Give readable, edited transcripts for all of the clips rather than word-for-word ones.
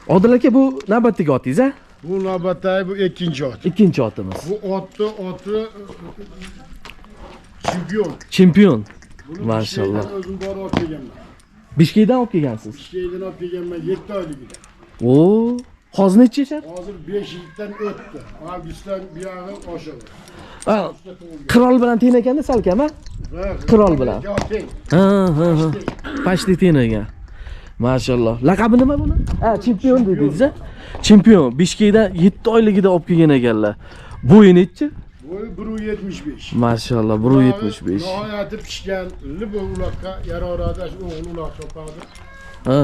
Odil aka bu navbatdagi otingiz a? Bu navbatdagi bu ikkinchi ot. Ikkinchi otimiz. Bu oti chempion. Chempion. Maşallah. O'zim borib olib kelganman. Bishkekdan olib kelgansiz. Bishkekdan olib kelganman 7 oyligida. Oo, hozir necha yashar? Hozir 5 yildan o'tdi. Avgustdan buyog'i oshadi. Qirol bilan teng ekanda salkam a? Qirol bilan. Ha. Pashti teng ekan. Maşallah. Laqabi nima buni? Ha, chempion dedingiz a? Chempion. Bishkekdan 7 oyligida olib kelgan ekanlar. Bo'yi necha? Bo'yi 1.75. Maşallah, 1.75. Nihoyatda pishgan, bu uloqqa yarorada o'g'il uloq chopadi. Ha.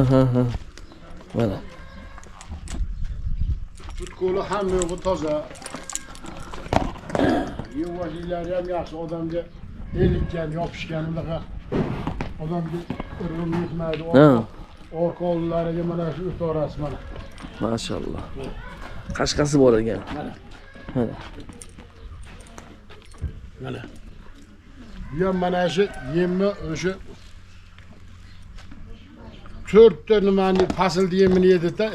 Mana. Butkuli hamma yo'g'i toza. Yuvashlari ham yaxshi, odamga elikkan, yopishgan unaqa. Odamga irg'im yetmaydi. Orqa oldilariga mana shu o'rtasi mana. Maşallah. Qashqasi bor ekan. Mana. Mana. Bu ham mana shu yemni o'sha 4 ta nimani fasl yemini yedi-da.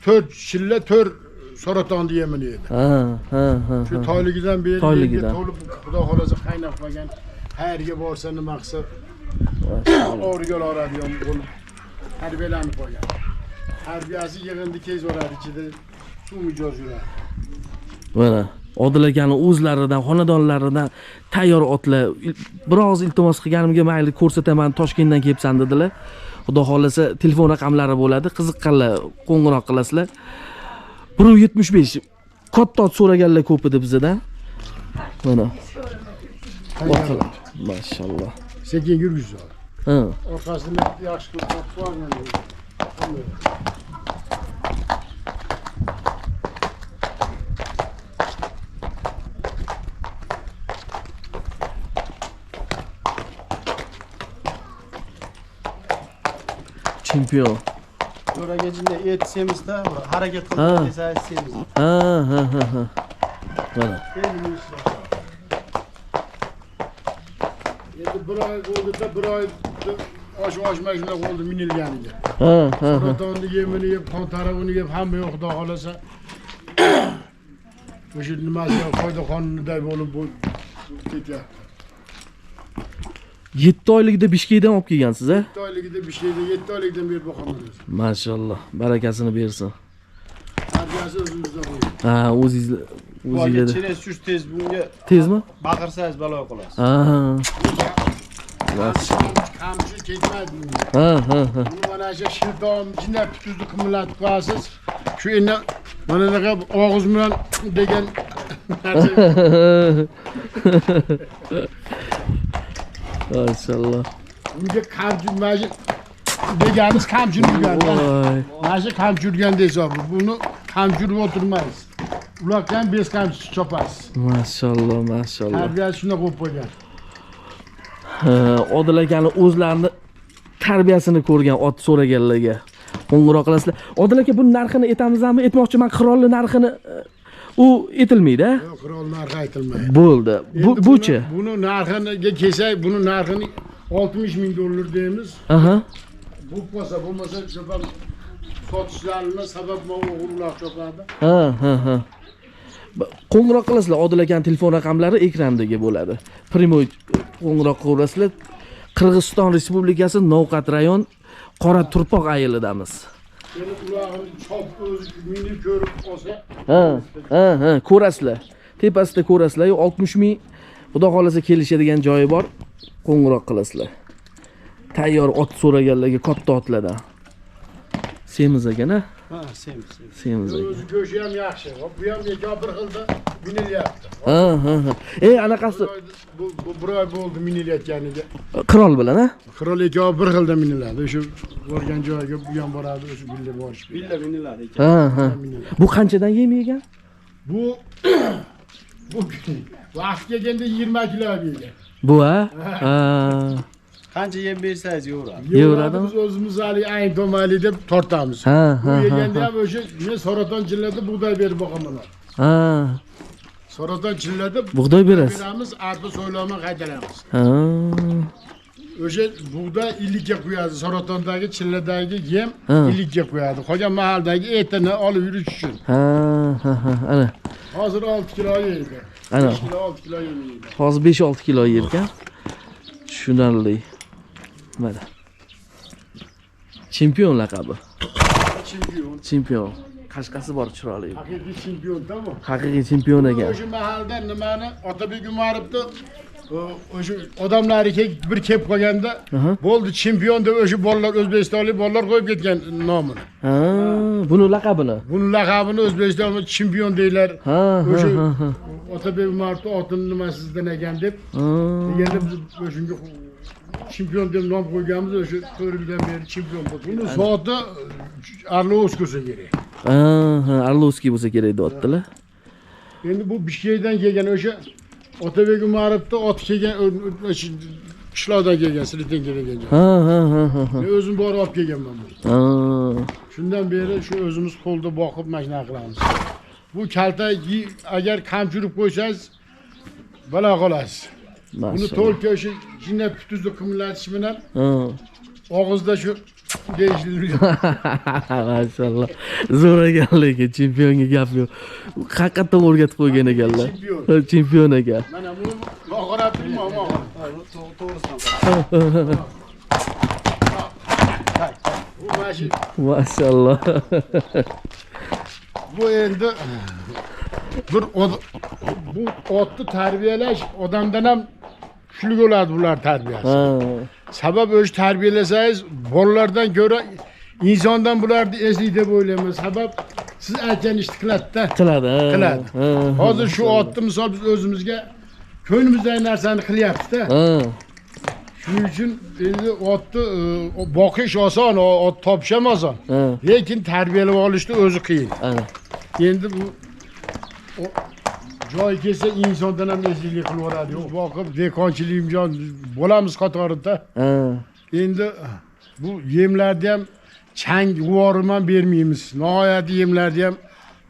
4 chilla 4 saraton yemini yedi. Ha. Shu toyligidan beri Toyligidan. to'lib xudo xolasa qaynab qolgan. Qayerga borsa nima qilsa o'rgal oladigan bo'lib tarbiyalanib qolgan. Tarbiyasi yig'indi kez boradi ichida suv mijoz yuradi. Mana Odil akaning o'zlaridan, xonadonlaridan tayyor otlar. Biroz iltimos qilganimga mayli ko'rsataman, Toshkentdan kelibsan dedilar. Xudo xolasa telefon raqamlari bo'ladi, qiziqqanlar qo'ng'iroq qilasizlar. 1.75 katta ot so'raganlar ko'p edi bizdan. Mana. Maşallah. Sekin yurgizdi. Ha. Orqasini yaxshi qilib qo'ygan. Chempion. So'ragachida etsemizda harakat qilib desa semiz. Ha. Mana. Endi bir oy bo'ldi-da, bir oy osh-oshmay shunday bo'ldi minilganiga. Ha. Saratonda yemini yeb, qon taravini yeb, hamma yo'q xudo xolasa. O'sha nimasi foyda qonuniday bo'lib ketyapti. 7 oyligida Bishkekdan olib kelgansiz a? 7 oyligida Bishkekda 7 oylikdan beri boqaman o'zi. Maşallah. Barakasini bersin. Tarbiyasi o'zimizda bo'ldi. Ha, o'zingizda. Chires shush tez bunga Tezmi? baqirsangiz balo qolasiz. Kamchi ketmaydi bunga. Ha. Buni mana shu shirdom jinda tuzni qimillatib qo'yasiz. Shu endi mana bunaqa og'iz bilan degan narsa. Maşallah. Bunga kamchi majin deganiz kamchi yurgan. Mana shu kamchi yurgan hisobi. Buni kamchi yurib o'tirmaysiz. Uloqdan 5 kamchi chopasiz. Maşallah. Tarbiyasi shunday qo'yib qo'ygan. Odil akaning o'zlarini tarbiyasini ko'rgan ot so'raganlarga qo'ng'iroq qilasizlar. Odil aka bu narxini aytamizmi? Aytmoqchiman, qirolli narxini u aytilmaydi. Yo'q, qirol narxi aytilmaydi. Bo'ldi. Buchi? Buni narxiga kelsak, buni narxini $60,000 deymiz. Aha. Bu bo'lmasa chopam sotishlarni sabab o'g'illar chopadi. Ha. Qo'ng'iroq qilasizlar. Odil akaning telefon raqamlari ekrandagi bo'ladi. Primoy qo'ng'iroq qilasizlar. Qirg'iziston Respublikasi Novqat rayon Qora Turpoq ayilidamiz. Endi ularni chop o'zi minib ko'rib olsa, Ha, ko'rasizlar. Tepasida ko'rasizlar. 60,000 xudo xolasa kelishadigan joyi bor. Qo'ng'iroq qilasizlar. Tayyor ot so'raganlarga katta otlardan. Semiz ekan a? Ha, semiz. Semiz ekan. o'zi go'shi ham yaxshi. Bu ham bir xilda minilyapti. Ha. Anaqasi Bu bir oy bo'ldi minilayotganiga. qirol bilan a? Qirol ikkovi bir xilda miniladi. O'sha borgan joyiga bu ham boradi, o'sha billa borish. Billa miniladi ekan. Ha. Bu qanchadan yem yegan? Bu vaqt kelganda 20 kilo yegan. Bu a? Ha. Qancha yem bersangiz yeyveradi. Yeyveradimi? Biz o'zimiz hali ayin tomali deb tortamiz. Ha. Bu yeganda ham o'sha men saraton chillada bug'doy berib boqaman. Ha. Saraton chillada Bug'doy berasiz. beramiz, arpa so'ylama qaytaramiz. Ha. O'sha bug'doy illikka qo'yadi, Saratondagi chilladagi yem Ha. illikka qo'yadi. Qolgan mahaldagi etini olib yurish uchun. Ha, ana. Hozir 6 kilo yeydi. Ana. 5 kilo 6 kilo yeydi. Hozir 5-6 kilo yerkan. Tushunarli. Mana. Chempion laqabi. Chempion. Chempion. Qashqasi bor chiroyli. Haqiqiy chempion tamom. Haqiqiy chempion ekan. O'sha mahalda nimani Otabek Umarovni o'sha odamlari bir kelib qolganda Aha. bo'ldi chempion deb o'sha bolalar o'zbekistonlik bolalar qo'yib ketgan nomini. Ha, buni laqabini. Buni laqabini O'zbekistonda chempion deylar. Ha, O'sha ha, ha. Otabek Umarovni otini nimasidan ekan deb Ha. deganda biz o'shunga chempion deb nom qo'yganmiz, o'sha 4 yildan beri chempion bo'ldi. Buni zoti Arlovskiy bo'lsa kerak. Ha, Arlovskiy bo'lsa kerak deyaptilar. Endi bu Bishkekdan kelgan o'sha Otabek Umarovni oti kelgan o'sha qishloqdan kelgan, Sirtdan kelgan. Ha, ha, ha, ha. Men o'zim borib olib kelganman bunu. Ha. Shundan beri shu o'zimiz qo'lda boqib mashina qilamiz. Bu kalta agar qamchirib qo'ysangiz balo qolasiz. Buni Maşallah. to'lka o'sha jinna putuzni qimlatish bilan Ha. og'izda shu deyishli. Maşallah. Zo'r ekan lekin chempionga gap yo'q. Haqiqatan o'rgatib qo'ygan ekanlar. Chempion. Chempion ekan. Mana bu og'irab turma. To'g'risidan. Bu mashina. Maşallah. Bu endi bu otni tarbiyalash odamdan ham kuchli bo'ladi bular tarbiyasi. Ha. Sabab o'sha tarbiyalasangiz bolalardan ko'ra insondan bularni esli deb o'ylayman. Sabab siz aytgan ishni qiladi-da. Qiladi. ha. Qiladi. Ha, ha. Hozir shu otni misol biz o'zimizga ko'nglimizdan narsani qilyapmiz-da. Ha. Shuning uchun endi otni boqish oson, ot topish ham oson. Ha. Lekin tarbiyalab olishni o'zi qiyin. Ana. Endi bu joy kelsa insondan ham ezgulik qilib yuboradi. Yo'q, boqib dekonchilikjon bo'lamiz qatorida. Ha. Endi bu yemlarni ham chang g'uvoriman ham bermaymiz. Nihoyatda yemlarni ham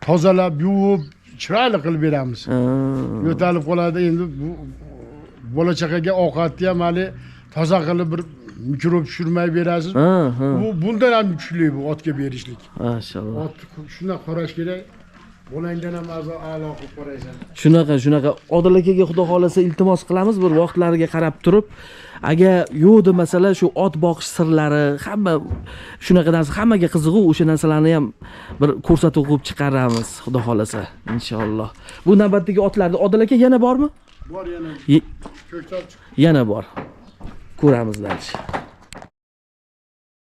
tozalab, yuvib, chiroyli qilib beramiz. Ha. Yo'talib qoladi. Endi bu bola chaqaga ovqatni ham hali toza qilib bir mikrob tushirmay berasiz. Ha, ha. Bu bundan ham kuchli bu otga berishlik. Maşallah. Ot shunday qarash kerak. Bolangdan ham a'lo qilib qaraysan. Shunaqa Odil akaga xudo xolasa iltimos qilamiz bir vaqtlariga qarab turib, agar yo'qdi masalan shu ot boqish sirlari, hamma shunaqa narsa hammaga qiziqu, o'sha narsalarni ham bir ko'rsatuv qilib chiqaramiz xudo xolasa inshaalloh. Bu navbatdagi otlarda Odil aka yana bormi? Bor yana Ye- ko'ktob Yana bor. Ko'ramizlar.